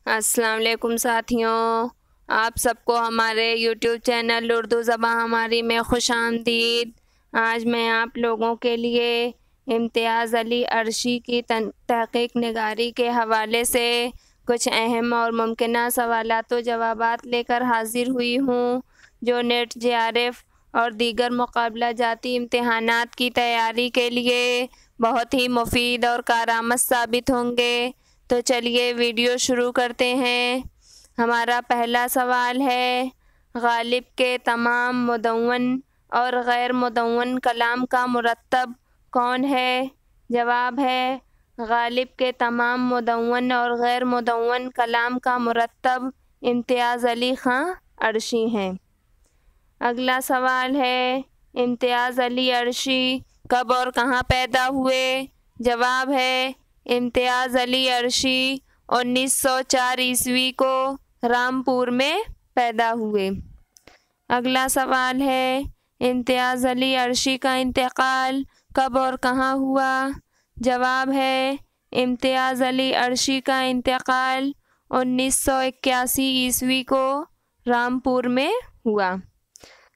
السلام علیکم ساتھیوں، آپ سب کو ہمارے یوٹیوب چینل اردو زبان ہماری میں خوش آمدید۔ آج میں آپ لوگوں کے لیے امتیاز علی عرشی کی تحقیق نگاری کے حوالے سے کچھ اہم اور ممکنہ سوالات و جوابات لے کر حاضر ہوئی ہوں، جو نیٹ جے آر ایف اور دیگر مقابلہ جاتی امتحانات کی تیاری کے لیے بہت ہی مفید اور کارآمد ثابت ہوں گے۔ تو چلیے ویڈیو شروع کرتے ہیں۔ ہمارا پہلا سوال ہے، غالب کے تمام مدون اور غیر مدون کلام کا مرتب کون ہے؟ جواب ہے، غالب کے تمام مدون اور غیر مدون کلام کا مرتب امتیاز علی خاں عرشی ہیں۔ اگلا سوال ہے، امتیاز علی عرشی کب اور کہاں پیدا ہوئے؟ جواب ہے، امتیاز علی عرشی 1904 عیسوی کو رامپور میں پیدا ہوئے۔ اگلا سوال ہے، امتیاز علی عرشی کا انتقال کب اور کہاں ہوا؟ جواب ہے، امتیاز علی عرشی کا انتقال 1981 عیسوی کو رامپور میں ہوا۔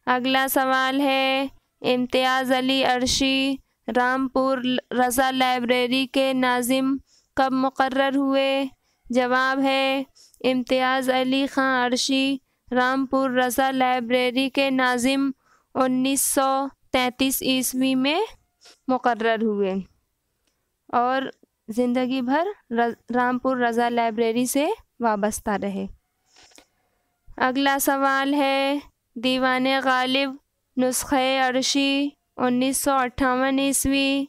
اگلا سوال ہے، امتیاز علی عرشی رامپور رضا لائبریری کے ناظم کب مقرر ہوئے؟ جواب ہے، امتیاز علی خاں عرشی رامپور رضا لائبریری کے ناظم 1933 عیسوی میں مقرر ہوئے اور زندگی بھر رامپور رضا لائبریری سے وابستہ رہے۔ اگلا سوال ہے، دیوان غالب نسخہ عرشی 1958 عیسوی،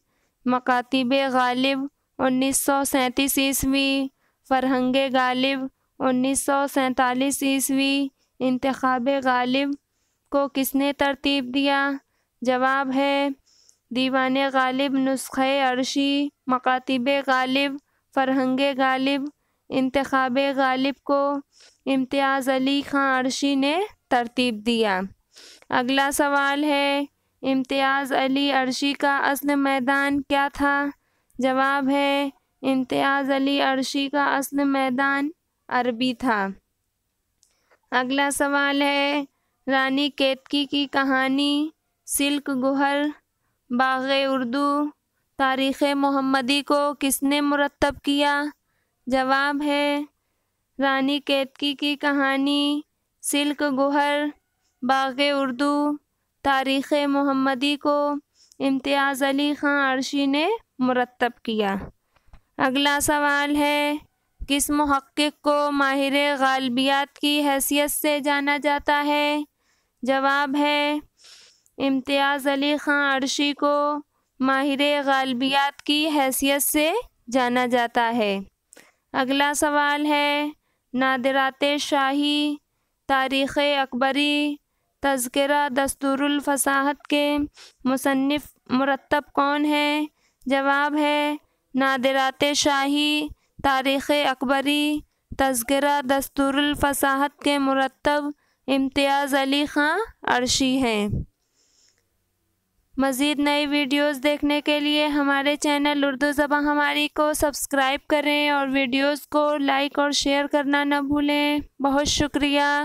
مکاتیب غالب 1937 عیسوی، فرہنگ غالب 1947 عیسوی، انتخاب غالب کو کس نے ترتیب دیا؟ جواب ہے، دیوان غالب نسخہ عرشی، مکاتیب غالب، فرہنگ غالب، انتخاب غالب کو امتیاز علی خاں عرشی نے ترتیب دیا۔ اگلا سوال ہے، امتیاز علی عرشی کا اصل میدان کیا تھا؟ جواب ہے، امتیاز علی عرشی کا اصل میدان عربی تھا۔ اگلا سوال ہے، رانی کیتکی کی کہانی سلک گہر، باغ اردو، تاریخ محمدی کو کس نے مرتب کیا؟ جواب ہے، رانی کیتکی کی کہانی سلک گہر، باغ اردو، تاریخ محمدی کو امتیاز علی خاں عرشی نے مرتب کیا۔ اگلا سوال ہے، کس محقق کو ماہر غالبیات کی حیثیت سے جانا جاتا ہے؟ جواب ہے، امتیاز علی خاں عرشی کو ماہر غالبیات کی حیثیت سے جانا جاتا ہے۔ اگلا سوال ہے، نادرات شاہی، تاریخ اکبری، تذکرہ دستور الفصاحت کے مصنف مرتب کون ہیں؟ جواب ہے، نادرات شاہی، تاریخ اکبری، تذکرہ دستور الفصاحت کے مرتب امتیاز علی خاں عرشی ہیں۔ مزید نئی ویڈیوز دیکھنے کے لیے ہمارے چینل اردو زبان ہماری کو سبسکرائب کریں اور ویڈیوز کو لائک اور شیئر کرنا نہ بھولیں۔ بہت شکریہ۔